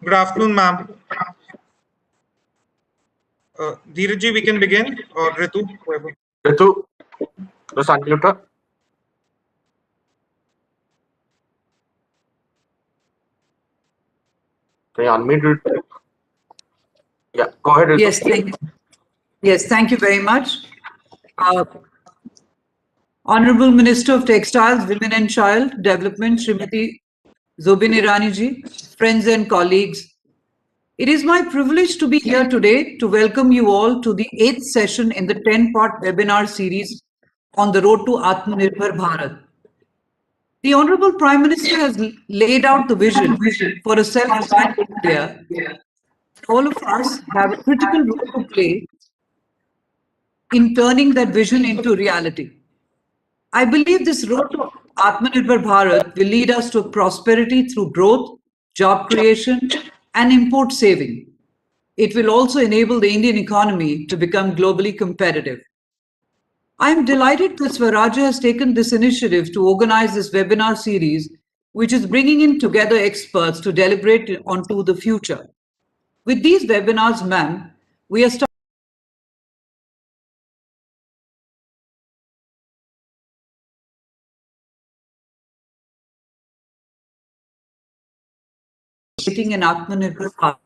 Good afternoon, ma'am. Dheeraj, we can begin, or Ritu, whoever. Ritu, just unmute her. Can you unmute it? Yeah, go ahead, Ritu. Yes, thank you very much. Honorable Minister of Textiles, Women and Child Development, Smriti Irani ji, friends and colleagues. It is my privilege to be here today to welcome you all to the 8th session in the 10-part webinar series on the road to Aatmanirbhar Bharat. The Honorable Prime Minister has laid out the vision for a self-reliant India. All of us have a critical role to play in turning that vision into reality. I believe this road to Aatmanirbhar Bharat will lead us to prosperity through growth, job creation, and import saving. It will also enable the Indian economy to become globally competitive. I am delighted that Swarajya has taken this initiative to organize this webinar series, which is bringing in together experts to deliberate onto the future. With these webinars, ma'am, we are starting in Aatmanirbhar Bharat.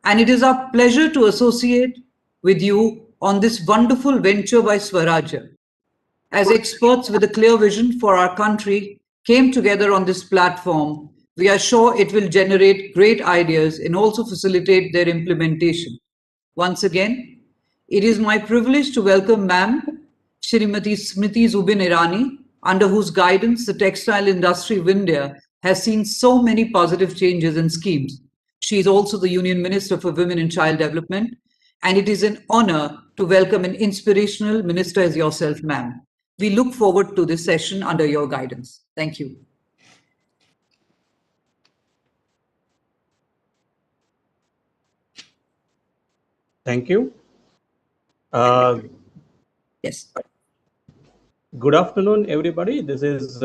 And it is our pleasure to associate with you on this wonderful venture by Swarajya. As experts with a clear vision for our country came together on this platform, we are sure it will generate great ideas and also facilitate their implementation. Once again, it is my privilege to welcome Ma'am Shrimati Smriti Irani, under whose guidance the textile industry of India has seen so many positive changes and schemes. She is also the Union Minister for Women and Child Development, and it is an honor to welcome an inspirational minister as yourself, ma'am. We look forward to this session under your guidance. Thank you. Thank you. Yes. Good afternoon, everybody. This is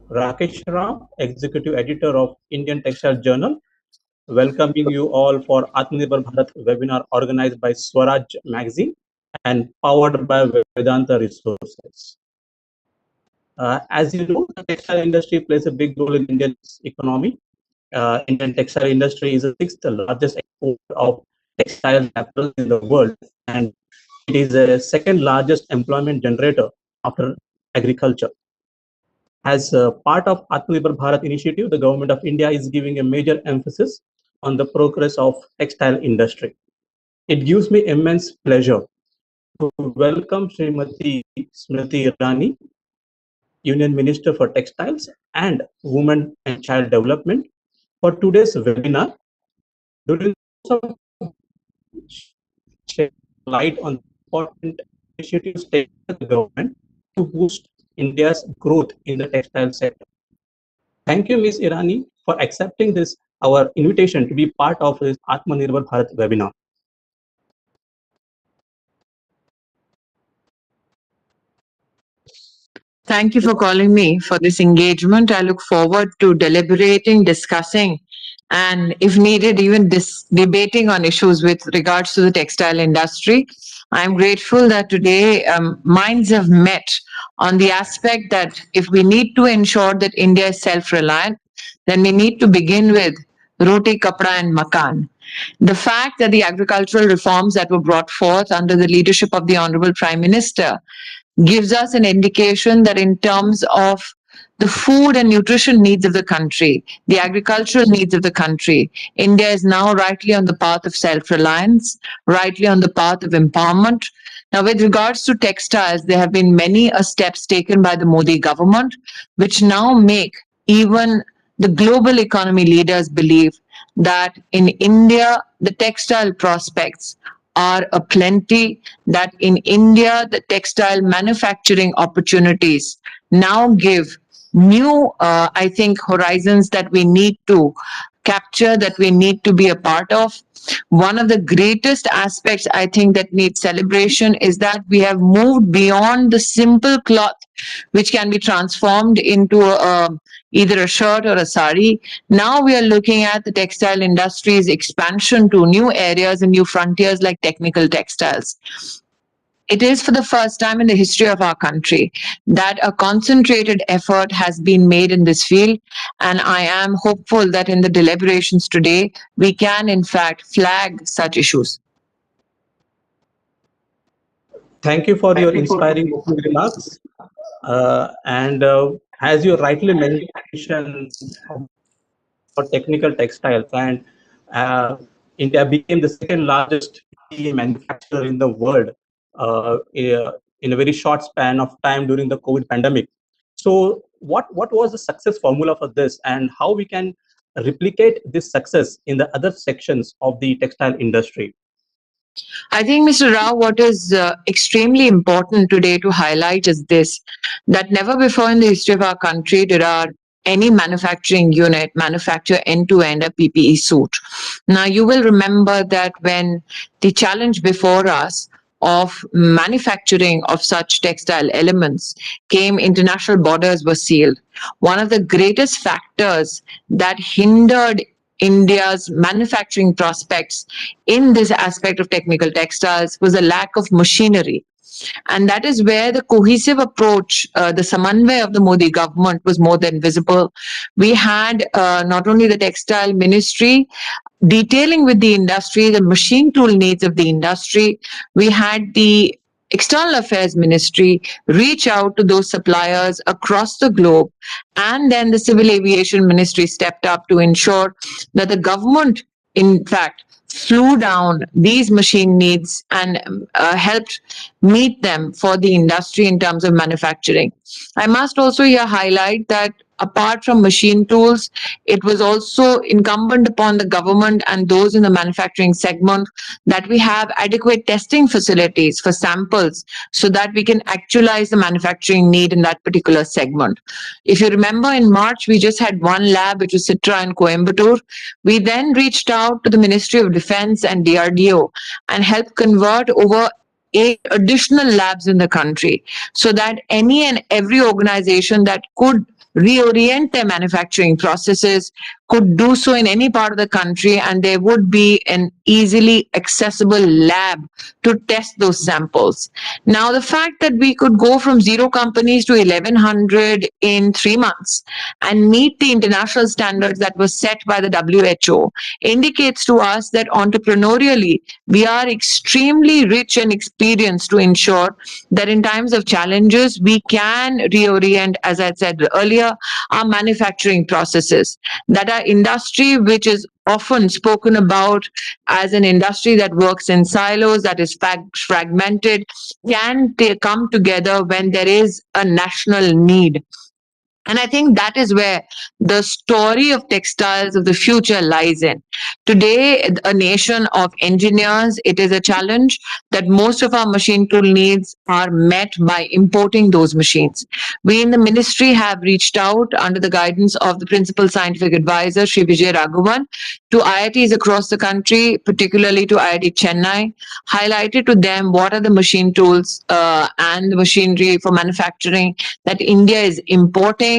Rakesh Ram, Executive Editor of Indian Textile Journal, welcoming you all for Aatmanirbhar Bharat webinar organized by Swaraj magazine and powered by Vedanta Resources. As you know, the textile industry plays a big role in India's economy. Indian textile industry is the 6th largest exporter of textile apparel in the world, and it is the 2nd largest employment generator after agriculture. As part of Aatmanirbhar Bharat initiative, the government of India is giving a major emphasis on the progress of textile industry. It gives me immense pleasure to welcome Srimati Smriti Irani, Union Minister for Textiles and Women and Child Development, for today's webinar. During shed light on important initiatives taken by the government to boost India's growth in the textile sector. Thank you, Ms. Irani, for accepting this our invitation to be part of this Aatmanirbhar Bharat webinar. Thank you for calling me for this engagement. I look forward to deliberating, discussing, and if needed, even debating on issues with regards to the textile industry. I'm grateful that today minds have met on the aspect that if we need to ensure that India is self-reliant, then we need to begin with roti, kapda, and makan. The fact that the agricultural reforms that were brought forth under the leadership of the Honorable Prime Minister gives us an indication that in terms of the food and nutrition needs of the country, the agricultural needs of the country, India is now rightly on the path of self-reliance, rightly on the path of empowerment. Now, with regards to textiles, there have been many steps taken by the Modi government, which now make even the global economy leaders believe that in India, the textile prospects are aplenty, that in India, the textile manufacturing opportunities now give new, I think, horizons that we need to capture, that we need to be a part of. One of the greatest aspects I think that needs celebration is that we have moved beyond the simple cloth, which can be transformed into a either a shirt or a sari. Now we are looking at the textile industry's expansion to new areas and new frontiers like technical textiles. It is for the first time in the history of our country that a concentrated effort has been made in this field, and I am hopeful that in the deliberations today, we can in fact flag such issues. Thank you for your inspiring opening remarks. As you rightly mentioned about technical textiles, and India became the second largest PPE manufacturer in the world in a very short span of time during the COVID pandemic. So what was the success formula for this, and how we can replicate this success in the other sections of the textile industry? I think, Mr. Rao, what is extremely important today to highlight is this, that never before in the history of our country did any manufacturing unit manufacture end-to-end a PPE suit. Now, you will remember that when the challenge before us of manufacturing of such textile elements came, international borders were sealed. One of the greatest factors that hindered India's manufacturing prospects in this aspect of technical textiles was a lack of machinery. And that is where the cohesive approach, the Samanvay of the Modi government was more than visible. We had not only the textile ministry detailing with the industry the machine tool needs of the industry, we had the External Affairs Ministry reach out to those suppliers across the globe, and then the Civil Aviation Ministry stepped up to ensure that the government, in fact, flew down these machine needs and helped meet them for the industry in terms of manufacturing. I must also here highlight that apart from machine tools, it was also incumbent upon the government and those in the manufacturing segment that we have adequate testing facilities for samples so that we can actualize the manufacturing need in that particular segment. If you remember, in March, we just had one lab, which was Citra in Coimbatore. We then reached out to the Ministry of Defense and DRDO and helped convert over 8 additional labs in the country so that any and every organization that could reorient their manufacturing processes could do so in any part of the country, and there would be an easily accessible lab to test those samples. Now, the fact that we could go from 0 companies to 1,100 in 3 months and meet the international standards that were set by the WHO indicates to us that entrepreneurially, we are extremely rich and experienced to ensure that in times of challenges, we can reorient, as I said earlier, our manufacturing processes. That our industry, which is often spoken about as an industry that works in silos, that is fragmented, can come together when there is a national need. And I think that is where the story of textiles of the future lies in. Today, a nation of engineers, it is a challenge that most of our machine tool needs are met by importing those machines. We in the ministry have reached out under the guidance of the Principal Scientific Advisor, Sri Vijay Raghavan, to IITs across the country, particularly to IIT Chennai, highlighted to them what are the machine tools and the machinery for manufacturing that India is importing.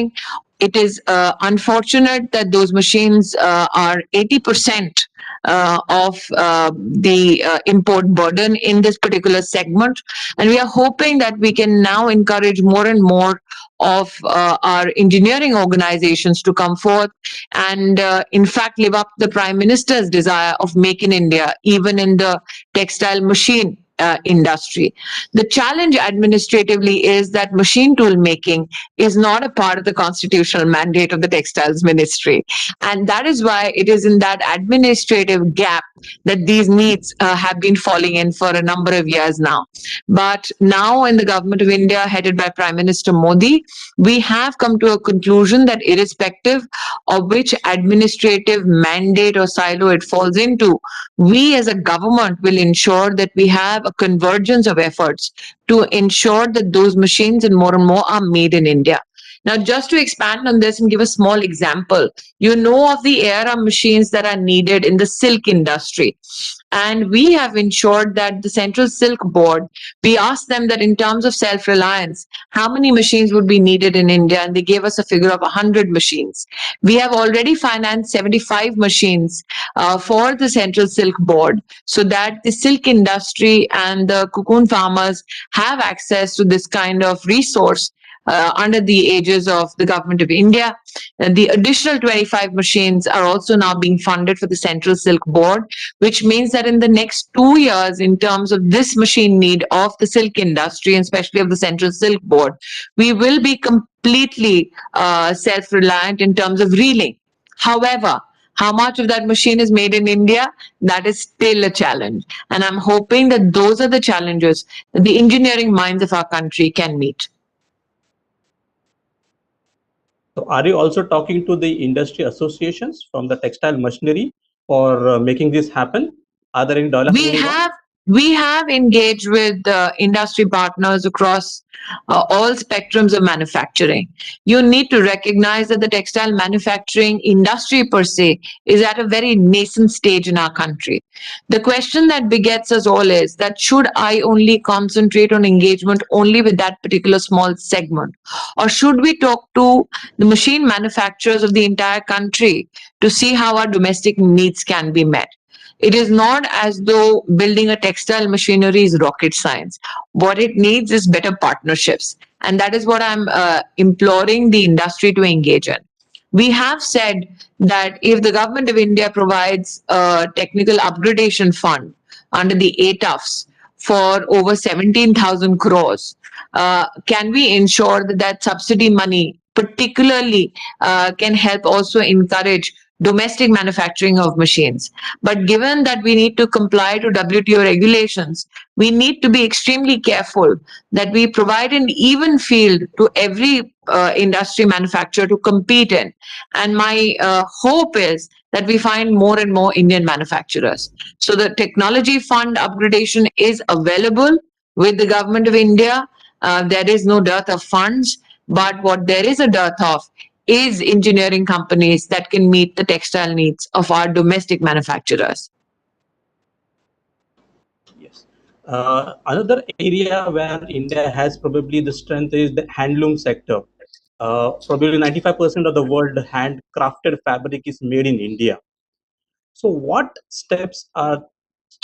It is unfortunate that those machines are 80% of the import burden in this particular segment. And we are hoping that we can now encourage more and more of our engineering organizations to come forth and in fact live up to the Prime Minister's desire of Make in India, even in the textile machine industry. The challenge administratively is that machine tool making is not a part of the constitutional mandate of the Textiles Ministry. And that is why it is in that administrative gap that these needs have been falling in for a number of years now. But now in the government of India, headed by Prime Minister Modi, we have come to a conclusion that irrespective of which administrative mandate or silo it falls into, we as a government will ensure that we have a convergence of efforts to ensure that those machines and more are made in India. Now, just to expand on this and give a small example, you know of the ARM machines that are needed in the silk industry. And we have ensured that the Central Silk Board, we asked them that in terms of self-reliance, how many machines would be needed in India? And they gave us a figure of 100 machines. We have already financed 75 machines for the Central Silk Board so that the silk industry and the cocoon farmers have access to this kind of resource under the aegis of the government of India. The additional 25 machines are also now being funded for the Central Silk Board, which means that in the next 2 years, in terms of this machine need of the silk industry, and especially of the Central Silk Board, we will be completely self-reliant in terms of reeling. However, how much of that machine is made in India? That is still a challenge. And I'm hoping that those are the challenges that the engineering minds of our country can meet. So are you also talking to the industry associations from the textile machinery for making this happen? Are there any dialogues going on? We have engaged with industry partners across all spectrums of manufacturing. You need to recognize that the textile manufacturing industry per se is at a very nascent stage in our country. The question that begets us all is that should I only concentrate on engagement only with that particular small segment? Or should we talk to the machine manufacturers of the entire country to see how our domestic needs can be met? It is not as though building a textile machinery is rocket science. What it needs is better partnerships. And that is what I'm imploring the industry to engage in. We have said that if the government of India provides a technical upgradation fund under the ATUFs for over 17,000 crores, can we ensure that that subsidy money particularly can help also encourage domestic manufacturing of machines? But given that we need to comply to WTO regulations, we need to be extremely careful that we provide an even field to every industry manufacturer to compete in. And my hope is that we find more and more Indian manufacturers. So the technology fund upgradation is available with the government of India. There is no dearth of funds, but what there is a dearth of is engineering companies that can meet the textile needs of our domestic manufacturers. Yes. Another area where India has probably the strength is the handloom sector. Probably 95% of the world handcrafted fabric is made in India. So what steps are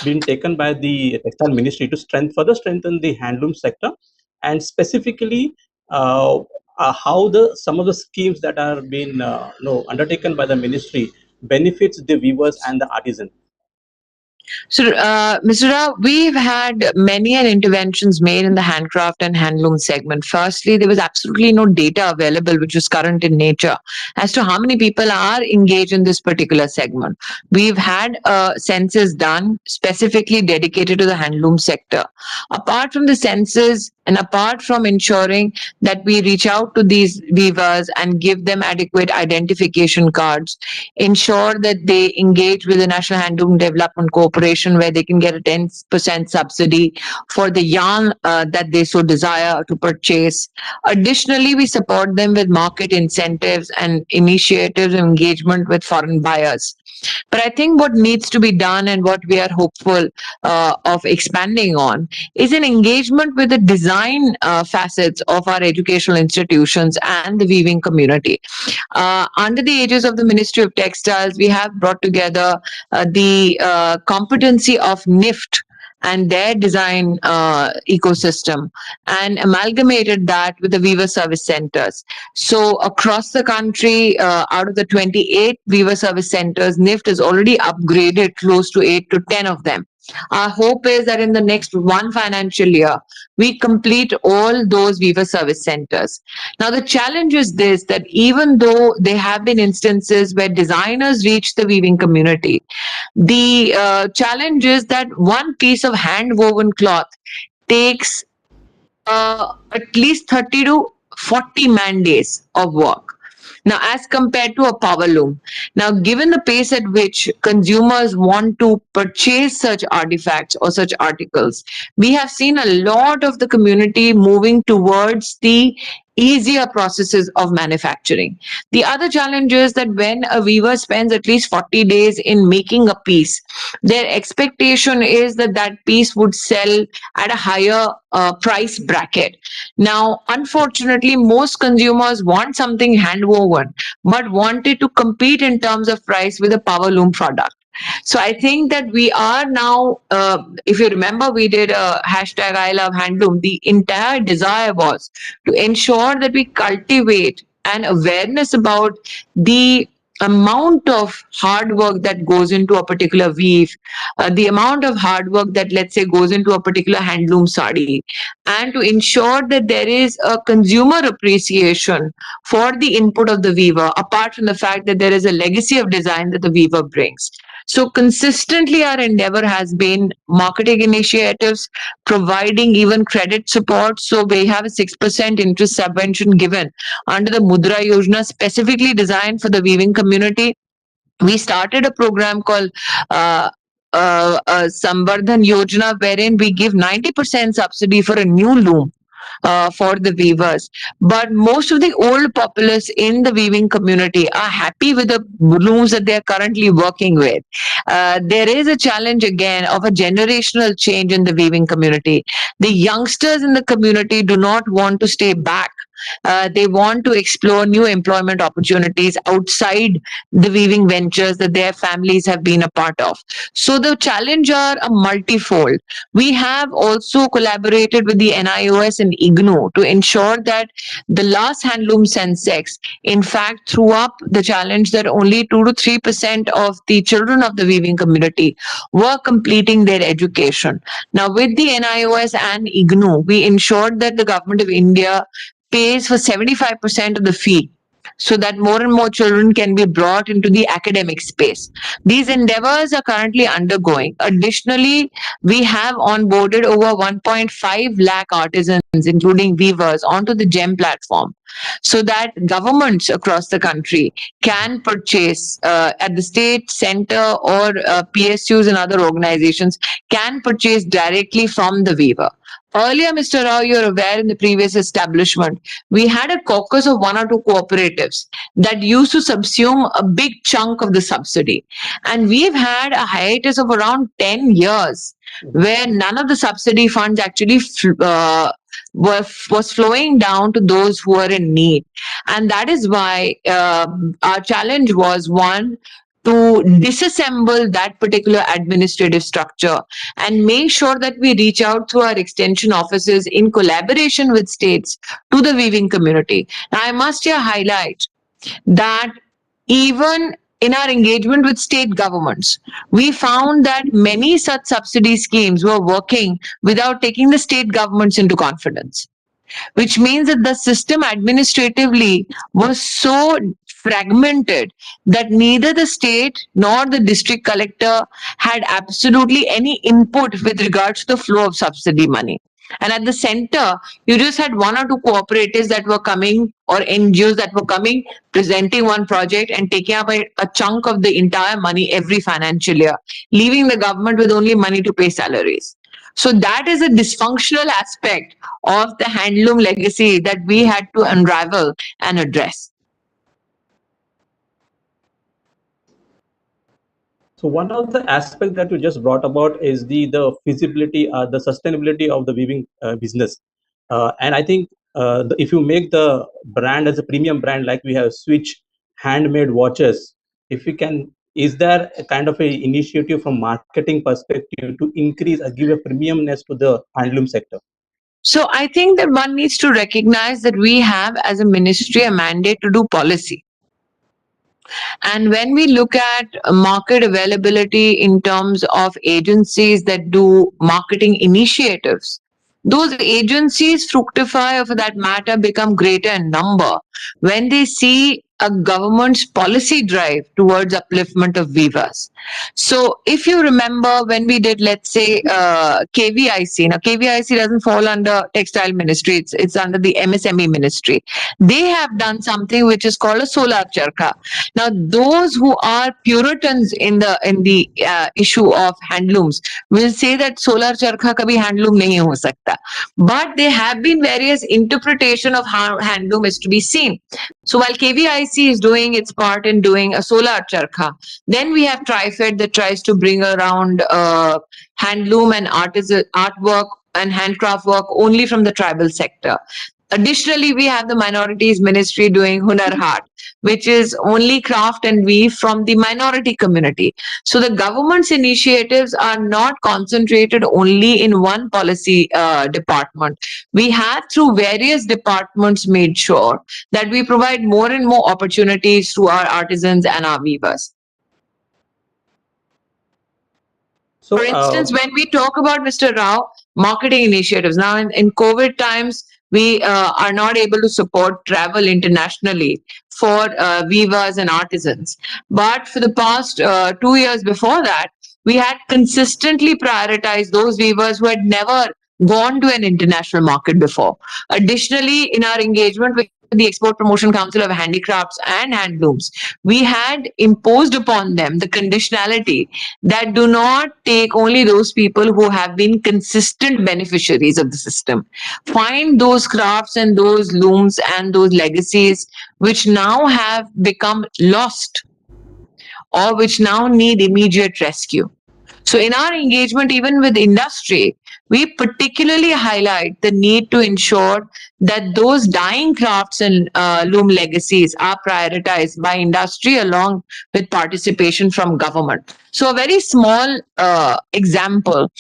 being taken by the textile ministry to further strengthen the handloom sector, and specifically how some of the schemes that are being undertaken by the ministry benefits the weavers and the artisans? So, Mr. Rao, we've had many interventions made in the handcraft and handloom segment. Firstly, there was absolutely no data available, which was current in nature, as to how many people are engaged in this particular segment. We've had census done specifically dedicated to the handloom sector. Apart from the census and apart from ensuring that we reach out to these weavers and give them adequate identification cards, ensure that they engage with the National Handloom Development Corporation, where they can get a 10% subsidy for the yarn that they so desire to purchase. Additionally, we support them with market incentives and initiatives of engagement with foreign buyers. But I think what needs to be done and what we are hopeful of expanding on is an engagement with the design facets of our educational institutions and the weaving community. Under the aegis of the Ministry of Textiles, we have brought together the competency of NIFT and their design ecosystem and amalgamated that with the weaver service centers. So across the country, out of the 28 weaver service centers, NIFT has already upgraded close to 8 to 10 of them. Our hope is that in the next one financial year, we complete all those weaver service centers. Now, the challenge is this, that even though there have been instances where designers reach the weaving community, the challenge is that one piece of hand woven cloth takes at least 30 to 40 man days of work. Now, as compared to a power loom. Now, given the pace at which consumers want to purchase such artifacts or such articles, we have seen a lot of the community moving towards the easier processes of manufacturing. The other challenge is that when a weaver spends at least 40 days in making a piece, their expectation is that that piece would sell at a higher price bracket. Now, unfortunately, most consumers want something hand woven, but wanted to compete in terms of price with a power loom product. So I think that we are now, if you remember, we did a hashtag I love handloom. The entire desire was to ensure that we cultivate an awareness about the amount of hard work that goes into a particular weave, the amount of hard work that, let's say, goes into a particular handloom sari, and to ensure that there is a consumer appreciation for the input of the weaver, apart from the fact that there is a legacy of design that the weaver brings. So consistently our endeavor has been marketing initiatives, providing even credit support. So we have a 6% interest subvention given under the Mudra Yojana specifically designed for the weaving community. We started a program called Samvardhan Yojana, wherein we give 90% subsidy for a new loom for the weavers. But most of the old populace in the weaving community are happy with the looms that they are currently working with. There is a challenge again of a generational change in the weaving community. The youngsters in the community do not want to stay back. They want to explore new employment opportunities outside the weaving ventures that their families have been a part of. So the challenge are a multifold. We have also collaborated with the NIOS and IGNU to ensure that the last handloom Sensex, in fact, threw up the challenge that only 2 to 3% of the children of the weaving community were completing their education. Now, with the NIOS and IGNU, we ensured that the government of India pays for 75% of the fee so that more and more children can be brought into the academic space. These endeavors are currently undergoing. Additionally, we have onboarded over 1.5 lakh artisans, including weavers, onto the GEM platform so that governments across the country can purchase at the state, center, or PSUs and other organizations can purchase directly from the weaver. Earlier, Mr. Rao, you're aware in the previous establishment, we had a caucus of 1 or 2 cooperatives that used to subsume a big chunk of the subsidy. And we've had a hiatus of around 10 years where none of the subsidy funds actually was flowing down to those who were in need. And that is why our challenge was, one, to disassemble that particular administrative structure and make sure that we reach out through our extension offices in collaboration with states to the weaving community. Now, I must here highlight that even in our engagement with state governments, we found that many such subsidy schemes were working without taking the state governments into confidence, which means that the system administratively was so fragmented that neither the state nor the district collector had absolutely any input with regards to the flow of subsidy money. And at the center, you just had 1 or 2 cooperatives that were coming, or NGOs that were coming, presenting one project and taking up a chunk of the entire money every financial year, leaving the government with only money to pay salaries. So that is a dysfunctional aspect of the handloom legacy that we had to unravel and address. So one of the aspects that you just brought about is the feasibility, the sustainability of the weaving business. And I think if you make the brand as a premium brand, like we have Switch handmade watches, if you can, is there a kind of a initiative from marketing perspective to increase or give a premiumness to the handloom sector? So I think that one needs to recognize that we have, as a ministry, a mandate to do policy. And when we look at market availability in terms of agencies that do marketing initiatives, those agencies fructify, or for that matter, become greater in number when they see a government's policy drive towards upliftment of weavers. So if you remember when we did, let's say, KVIC, now KVIC doesn't fall under Textile Ministry, it's under the MSME Ministry. They have done something which is called a solar charkha. Now, those who are Puritans in the issue of handlooms will say that solar charkha kabhi handloom nahi ho sakta. But there have been various interpretation of how handloom is to be seen. So while KVIC is doing its part in doing a solar charkha, then we have TriFed that tries to bring around handloom and artwork and handcraft work only from the tribal sector. Additionally, we have the minorities ministry doing Hunar Haat, which is only craft and weave from the minority community. So the government's initiatives are not concentrated only in one policy department. We have through various departments made sure that we provide more and more opportunities to our artisans and our weavers. So, For instance, when we talk about Mr. Rao, marketing initiatives, now in COVID times, we are not able to support travel internationally for weavers and artisans. But for the past 2 years before that, we had consistently prioritized those weavers who had never gone to an international market before. Additionally, in our engagement with the Export Promotion Council of Handicrafts and Handlooms, we had imposed upon them the conditionality that do not take only those people who have been consistent beneficiaries of the system. Find those crafts and those looms and those legacies which now have become lost or which now need immediate rescue. So in our engagement, even with industry, we particularly highlight the need to ensure that those dying crafts and loom legacies are prioritized by industry along with participation from government. So a very small example,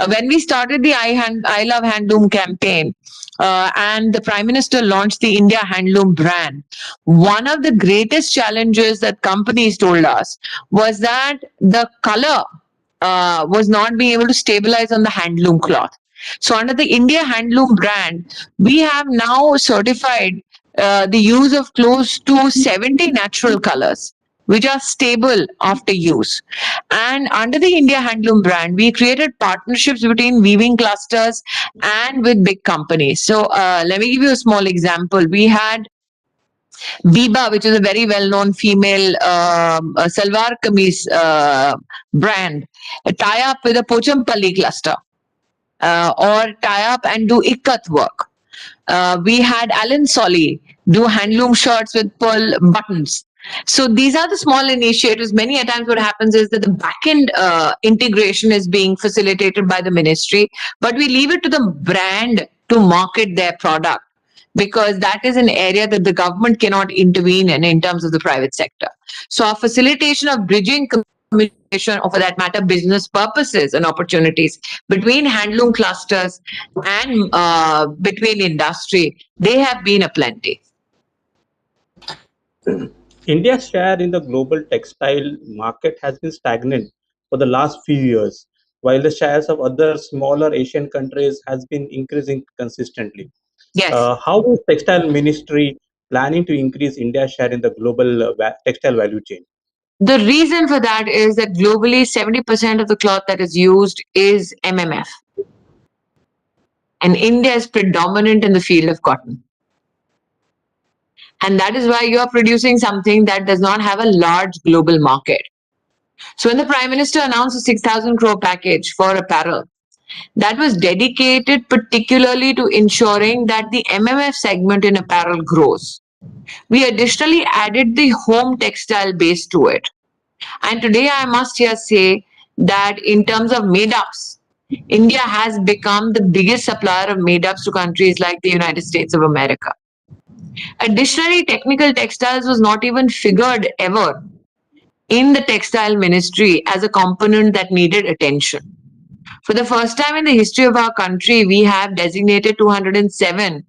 when we started the I Love Handloom campaign, and the Prime Minister launched the India Handloom brand, one of the greatest challenges that companies told us was that the color was not being able to stabilize on the handloom cloth. So under the India Handloom brand, we have now certified the use of close to 70 natural colors, which are stable after use. And under the India Handloom brand, we created partnerships between weaving clusters and with big companies. So let me give you a small example. We had Biba, which is a very well-known female salwar kameez brand, tie up with a Pochampalli cluster or tie up and do ikat work. We had Alan Solly do handloom shirts with pearl buttons. So these are the small initiatives. Many a times what happens is that the back-end integration is being facilitated by the ministry, but we leave it to the brand to market their product, because that is an area that the government cannot intervene in terms of the private sector. So our facilitation of bridging communication, or for that matter, business purposes and opportunities between handloom clusters and between industry, they have been aplenty. India's share in the global textile market has been stagnant for the last few years, while the shares of other smaller Asian countries has been increasing consistently. Yes. How is Textile Ministry planning to increase India's share in the global textile value chain? The reason for that is that globally 70% of the cloth that is used is MMF. And India is predominant in the field of cotton. And that is why you are producing something that does not have a large global market. So when the Prime Minister announced a 6,000 crore package for apparel, that was dedicated particularly to ensuring that the MMF segment in apparel grows. We additionally added the home textile base to it. And today I must here say that in terms of made-ups, India has become the biggest supplier of made-ups to countries like the United States of America. Additionally, technical textiles was not even figured ever in the textile ministry as a component that needed attention. For the first time in the history of our country, we have designated 207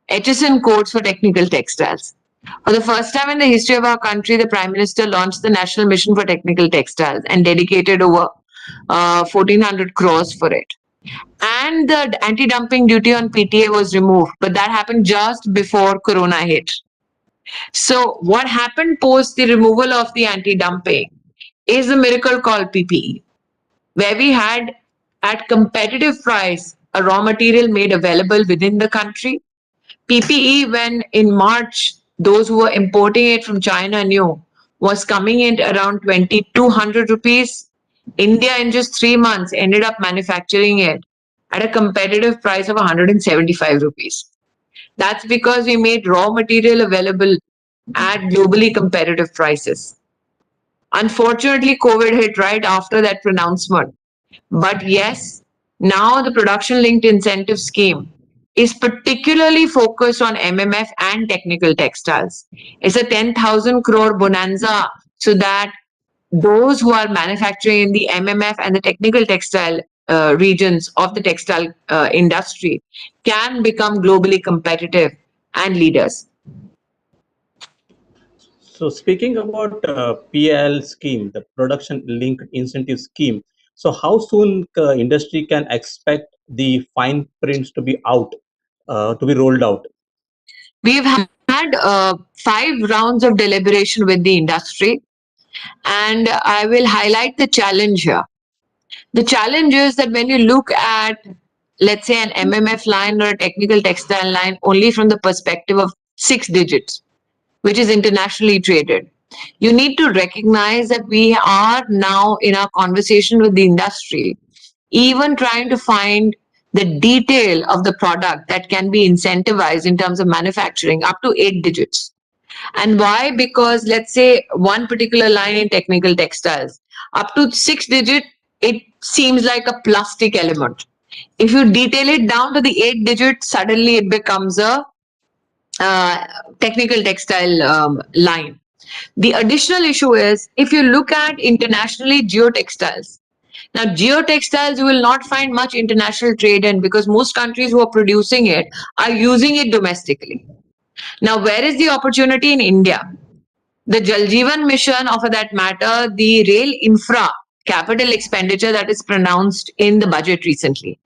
HSN codes for technical textiles. For the first time in the history of our country, the Prime Minister launched the National Mission for Technical Textiles and dedicated over 1,400 crores for it. And the anti-dumping duty on PTA was removed, but that happened just before Corona hit. So what happened post the removal of the anti-dumping is a miracle called PPE, where we had at competitive price a raw material made available within the country. PPE, when in March, those who were importing it from China knew was coming in around 2,200 rupees. India in just 3 months ended up manufacturing it at a competitive price of 175 rupees. That's because we made raw material available at globally competitive prices. Unfortunately, COVID hit right after that pronouncement. But yes, now the production linked incentive scheme is particularly focused on MMF and technical textiles. It's a 10,000 crore bonanza so that those who are manufacturing in the MMF and the technical textile regions of the textile industry can become globally competitive and leaders. So speaking about PL scheme, the production linked incentive scheme. So how soon industry can expect the fine prints to be out, to be rolled out? We've had 5 rounds of deliberation with the industry, and I will highlight the challenge here. The challenge is that when you look at, let's say, an MMF line or a technical textile line only from the perspective of 6 digits, which is internationally traded, you need to recognize that we are now in our conversation with the industry, even trying to find the detail of the product that can be incentivized in terms of manufacturing up to 8 digits. And why? Because let's say one particular line in technical textiles, up to 6 digit, it seems like a plastic element. If you detail it down to the 8 digit, suddenly it becomes a technical textile line. The additional issue is if you look at internationally geotextiles. Now, geotextiles you will not find much international trade in because most countries who are producing it are using it domestically. Now, where is the opportunity in India? The Jal Jeevan mission, or for that matter, the rail infra capital expenditure that is pronounced in the budget recently,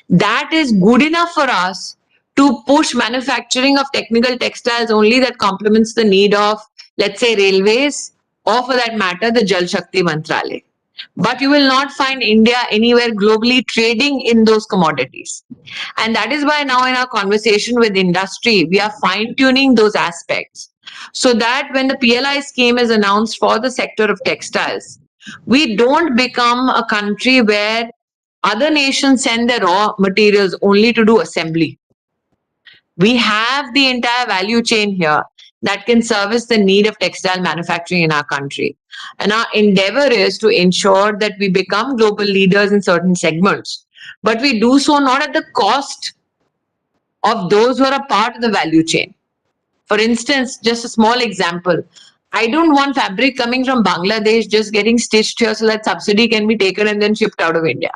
that is good enough for us to push manufacturing of technical textiles only that complements the need of, let's say, railways, or for that matter, the Jal Shakti Mantralaya. But you will not find India anywhere globally trading in those commodities. And that is why now in our conversation with industry, we are fine tuning those aspects so that when the PLI scheme is announced for the sector of textiles, we don't become a country where other nations send their raw materials only to do assembly. We have the entire value chain here that can service the need of textile manufacturing in our country. And our endeavor is to ensure that we become global leaders in certain segments. But we do so not at the cost of those who are a part of the value chain. For instance, just a small example. I don't want fabric coming from Bangladesh just getting stitched here so that subsidy can be taken and then shipped out of India.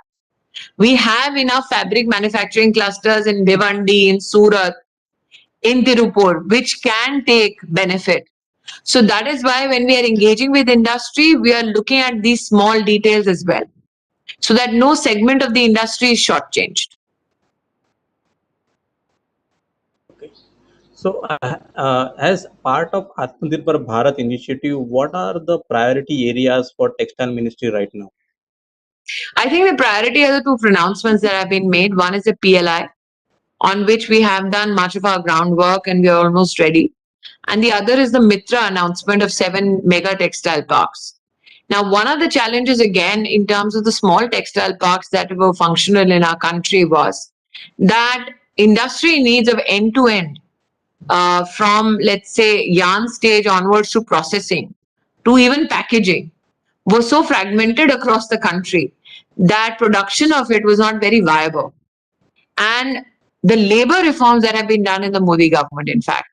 We have enough fabric manufacturing clusters in Bhiwandi, in Surat, in Tirupur, which can take benefit. So that is why when we are engaging with industry, we are looking at these small details as well, so that no segment of the industry is shortchanged. Okay. So as part of Aatmanirbhar Bharat initiative, what are the priority areas for textile ministry right now? I think the priority are the 2 pronouncements that have been made. One is the PLI, on which we have done much of our groundwork and we are almost ready. And the other is the Mitra announcement of 7 mega textile parks. Now, one of the challenges again in terms of the small textile parks that were functional in our country was that industry needs of end-to-end from, let's say, yarn stage onwards to processing to even packaging was so fragmented across the country that production of it was not very viable. And the labor reforms that have been done in the Modi government, in fact,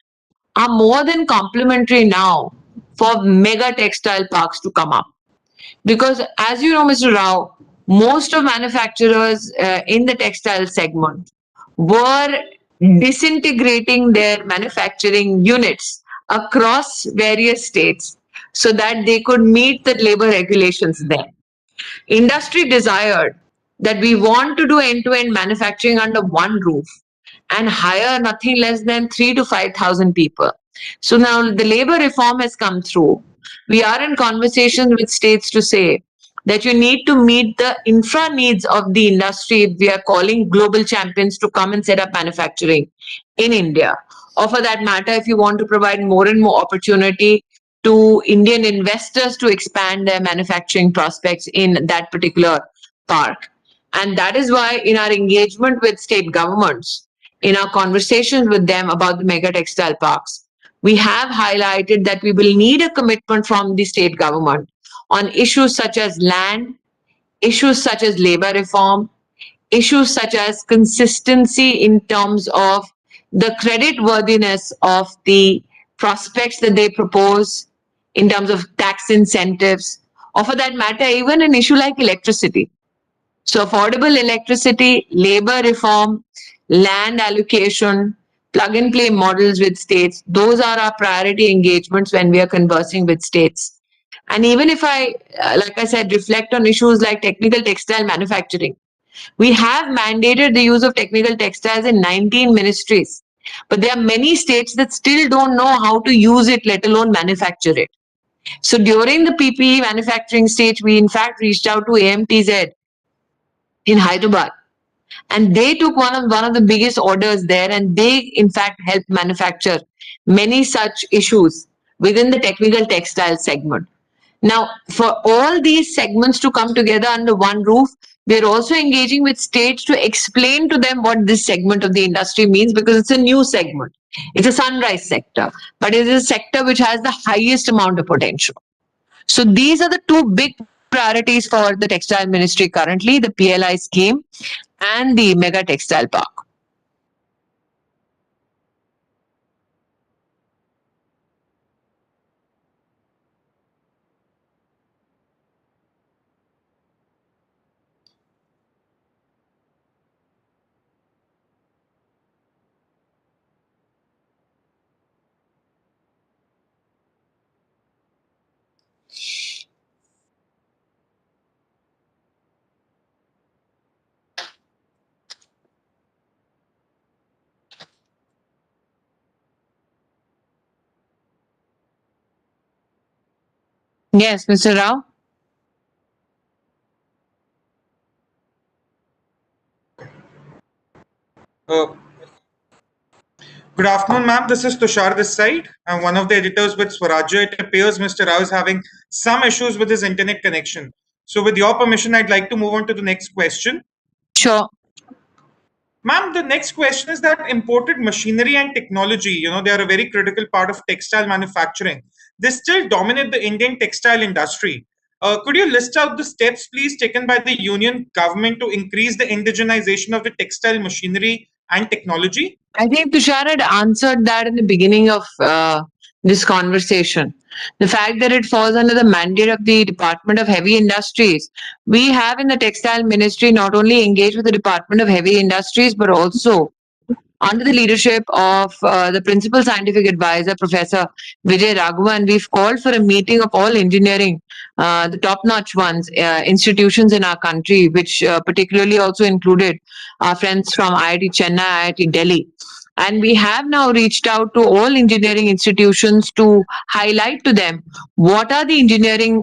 are more than complementary now for mega textile parks to come up. Because as you know, Mr. Rao, most of manufacturers in the textile segment were disintegrating their manufacturing units across various states so that they could meet the labor regulations there. Industry desired that we want to do end-to-end manufacturing under one roof and hire nothing less than 3 to 5,000 people. So now the labor reform has come through. We are in conversations with states to say that you need to meet the infra needs of the industry. We are calling global champions to come and set up manufacturing in India. Or for that matter, if you want to provide more and more opportunity to Indian investors to expand their manufacturing prospects in that particular park. And that is why in our engagement with state governments, in our conversations with them about the mega textile parks, we have highlighted that we will need a commitment from the state government on issues such as land, issues such as labor reform, issues such as consistency in terms of the credit worthiness of the prospects that they propose in terms of tax incentives, or for that matter, even an issue like electricity. So, affordable electricity, labor reform, land allocation, plug and play models with states, those are our priority engagements when we are conversing with states. And even if I, like I said, reflect on issues like technical textile manufacturing, we have mandated the use of technical textiles in 19 ministries, but there are many states that still don't know how to use it, let alone manufacture it. So during the PPE manufacturing stage, we in fact reached out to AMTZ in Hyderabad, and they took one of the biggest orders there, and they in fact helped manufacture many such issues within the technical textile segment. Now, for all these segments to come together under one roof, we're also engaging with states to explain to them what this segment of the industry means, because it's a new segment. It's a sunrise sector, but it is a sector which has the highest amount of potential. So these are the two big priorities for the textile ministry currently, the PLI scheme and the mega textile park. Yes, Mr. Rao. Uh, Good afternoon, ma'am. This is Tushar this side. I'm one of the editors with Swarajya. It appears Mr. Rao is having some issues with his internet connection. So with your permission, I'd like to move on to the next question. Sure. Ma'am, the next question is that imported machinery and technology, they are a very critical part of textile manufacturing. They still dominate the Indian textile industry. Could you list out the steps, please, taken by the union government to increase the indigenization of the textile machinery and technology? I think Tushar had answered that in the beginning of this conversation. The fact that it falls under the mandate of the Department of Heavy Industries. We have in the Textile Ministry not only engaged with the Department of Heavy Industries, but also under the leadership of the Principal Scientific Advisor, Professor Vijay Raghavan, we've called for a meeting of all engineering, the top-notch ones, institutions in our country, which particularly also included our friends from IIT Chennai, IIT Delhi. And we have now reached out to all engineering institutions to highlight to them what are the engineering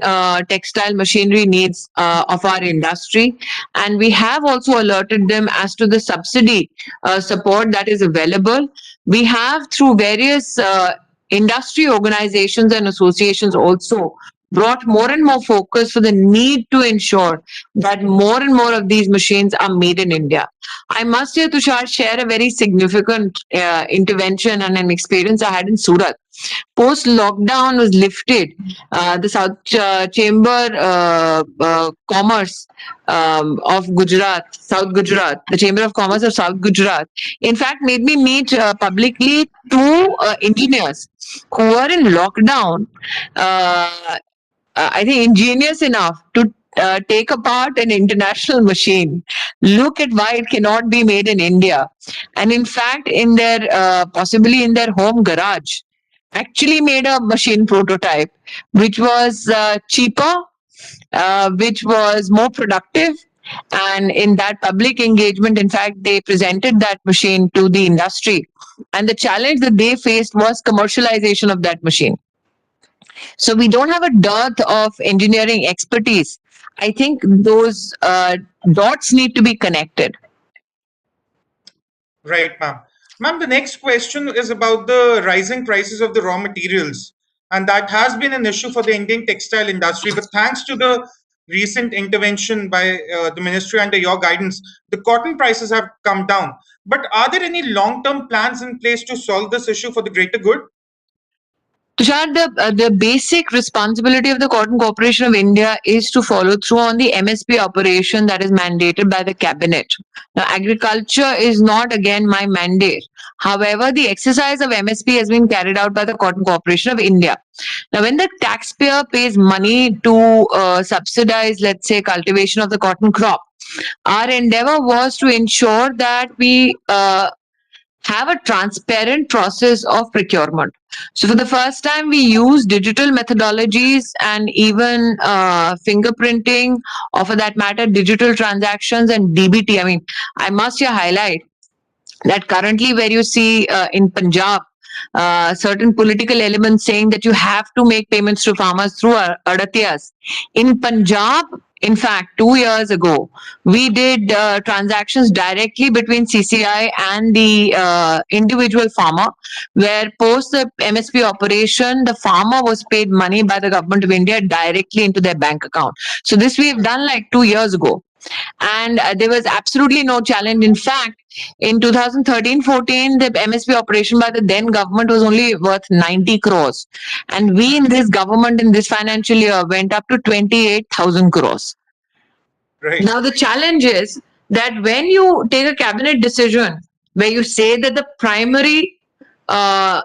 textile machinery needs of our industry. And we have also alerted them as to the subsidy support that is available. We have, through various industry organizations and associations, also brought more and more focus for the need to ensure that more and more of these machines are made in India. I must here, Tushar, share a very significant intervention and an experience I had in Surat. Post lockdown was lifted, the South Chamber Commerce of Gujarat, South Gujarat, the Chamber of Commerce of South Gujarat, in fact, made me meet publicly two engineers who were in lockdown. I think ingenious enough to take apart an international machine, look at why it cannot be made in India, and in fact, in their possibly in their home garage, actually made a machine prototype which was cheaper, which was more productive. And in that public engagement, in fact, they presented that machine to the industry. And the challenge that they faced was commercialization of that machine. So we don't have a dearth of engineering expertise. I think those dots need to be connected. Right, ma'am. Ma'am, the next question is about the rising prices of the raw materials. and that has been an issue for the Indian textile industry. But thanks to the recent intervention by the ministry under your guidance, the cotton prices have come down. But are there any long-term plans in place to solve this issue for the greater good? Tushar, the basic responsibility of the Cotton Corporation of India is to follow through on the MSP operation that is mandated by the cabinet. Now, agriculture is not again my mandate. However, the exercise of MSP has been carried out by the Cotton Corporation of India. Now, when the taxpayer pays money to subsidize, let's say, cultivation of the cotton crop, our endeavor was to ensure that we have a transparent process of procurement. So for the first time, we use digital methodologies and even fingerprinting, or for that matter, digital transactions and DBT. I mean, I must here highlight that currently where you see in Punjab, certain political elements saying that you have to make payments to farmers through adatiyas. In Punjab, in fact, 2 years ago, we did transactions directly between CCI and the individual farmer, where post the MSP operation, the farmer was paid money by the government of India directly into their bank account. So this we have done like 2 years ago. And there was absolutely no challenge. In fact, in 2013-14, the MSP operation by the then government was only worth 90 crores. And we in this government in this financial year went up to 28,000 crores. Right. Now, the challenge is that when you take a cabinet decision where you say that the primary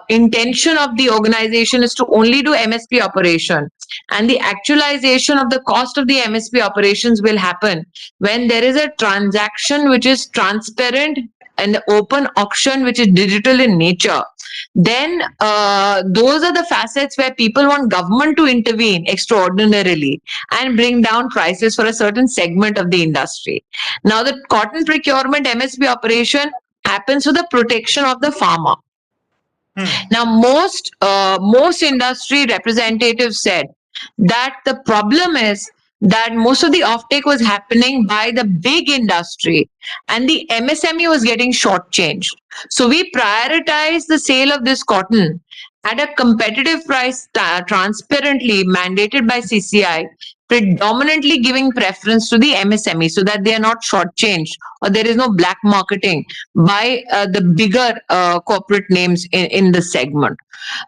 intention of the organization is to only do MSP operation, and the actualization of the cost of the MSP operations will happen when there is a transaction which is transparent and open auction which is digital in nature, then those are the facets where people want government to intervene extraordinarily and bring down prices for a certain segment of the industry. Now, the cotton procurement MSP operation happens for the protection of the farmer. Now, most industry representatives said that the problem is that most of the offtake was happening by the big industry and the MSME was getting shortchanged. So we prioritized the sale of this cotton at a competitive price, transparently mandated by CCI, predominantly giving preference to the MSME so that they are not shortchanged or there is no black marketing by the bigger corporate names in the segment.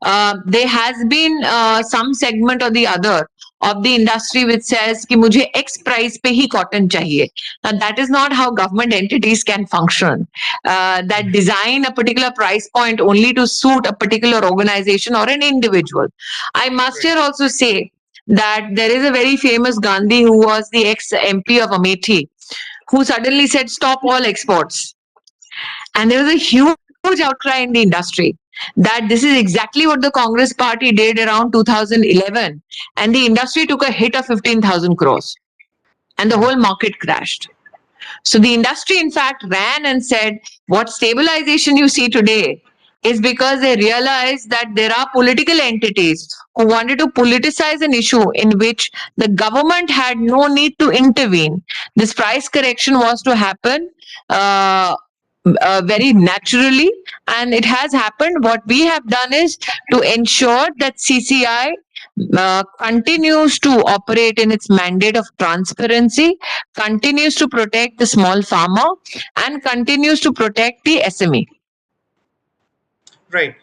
There has been some segment or the other of the industry which says कि मुझे X price पे ही cotton चाहिए. Now that is not how government entities can function. That design a particular price point only to suit a particular organization or an individual. I must here also say that there is a very famous Gandhi who was the ex-MP of Amethi, who suddenly said stop all exports. And there was a huge outcry in the industry that this is exactly what the Congress party did around 2011. And the industry took a hit of 15,000 crores. And the whole market crashed. So the industry, in fact, ran and said, what stabilization you see today is because they realized that there are political entities who wanted to politicize an issue in which the government had no need to intervene. This price correction was to happen very naturally, and it has happened. What we have done is to ensure that CCI continues to operate in its mandate of transparency, continues to protect the small farmer, and continues to protect the SME. Right.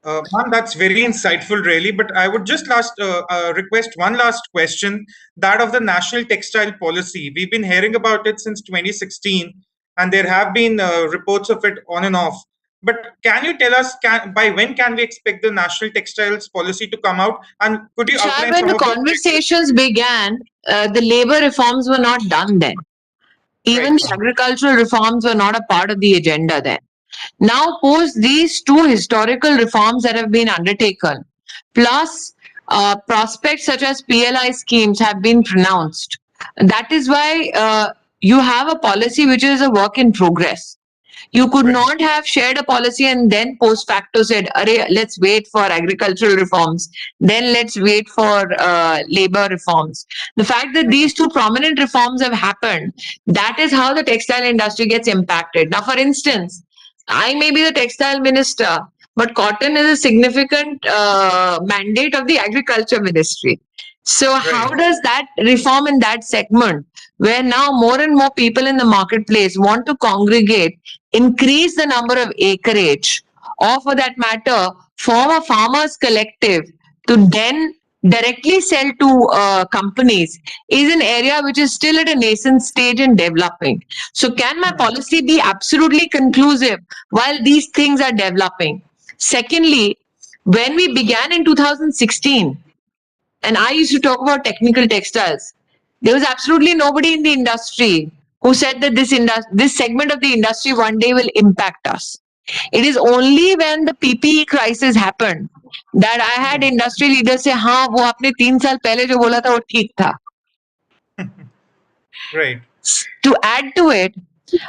Ma'am, that's very insightful, really. But I would just request one last question, that of the national textile policy. We've been hearing about it since 2016, and there have been reports of it on and off. But can you tell us by when can we expect the national textiles policy to come out? And could you outline when some the of conversations began, the labor reforms were not done then. Even Right. the agricultural reforms were not a part of the agenda then. Now, post these two historical reforms that have been undertaken, plus prospects such as PLI schemes have been pronounced. That is why you have a policy which is a work in progress. You could not have shared a policy and then post facto said, let's wait for agricultural reforms, then let's wait for labor reforms. The fact that these two prominent reforms have happened, that is how the textile industry gets impacted. Now, for instance, I may be the textile minister, but cotton is a significant mandate of the agriculture ministry. So how does that reform in that segment, where now more and more people in the marketplace want to congregate, increase the number of acreage, or for that matter, form a farmers collective to then directly sell to companies, is an area which is still at a nascent stage and developing. So can my policy be absolutely conclusive while these things are developing? Secondly, when we began in 2016, and I used to talk about technical textiles, there was absolutely nobody in the industry who said that this segment of the industry one day will impact us. It is only when the PPE crisis happened that I had industry leaders say, हाँ वो आपने 3 साल पहले जो बोला था वो ठीक था. Right. To add to it,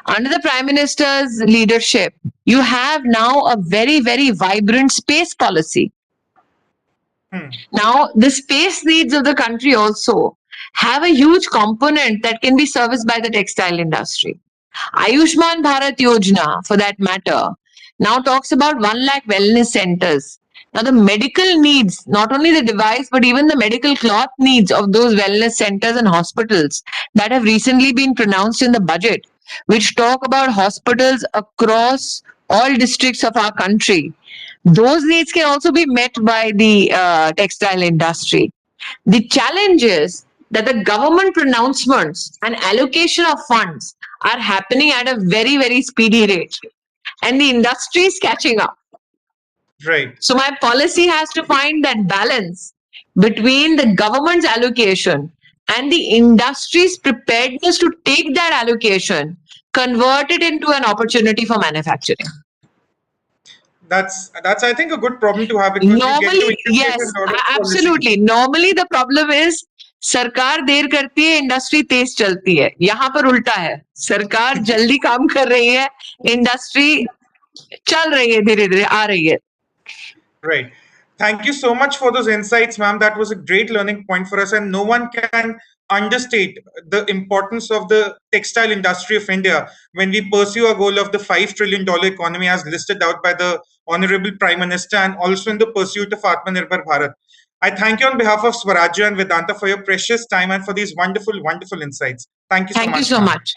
under the Prime Minister's leadership, you have now a very, very vibrant space policy. Now, the space needs of the country also have a huge component that can be serviced by the textile industry. Ayushman Bharat Yojana, for that matter, now talks about 1 lakh wellness centers. Now, the medical needs, not only the device, but even the medical cloth needs of those wellness centers and hospitals that have recently been pronounced in the budget, which talk about hospitals across all districts of our country. Those needs can also be met by the textile industry. The challenge is that the government pronouncements and allocation of funds are happening at a very, very speedy rate, and the industry is catching up. Right. So my policy has to find that balance between the government's allocation and the industry's preparedness to take that allocation, convert it into an opportunity for manufacturing. That's I think a good problem to have, because we get to Normally, integrate yes, a lot of absolutely. policies. Normally the problem is सरकार देर करती है, industry तेज चलती है. यहाँ पर उल्टा है, सरकार जल्दी काम कर रही है, इंडस्ट्री चल रही है, धीरे धीरे आ रही है. Right. Thank you so much for those insights, ma'am. That was a great learning point for us, and no one can understate the importance of the textile industry of India when we pursue our goal of the $5 trillion economy as listed out by the Honorable Prime Minister, and also in the pursuit of Aatmanirbhar Bharat. I thank you on behalf of Swarajya and Vedanta for your precious time and for these wonderful, wonderful insights. Thank you so much. Thank you so ma'am. much.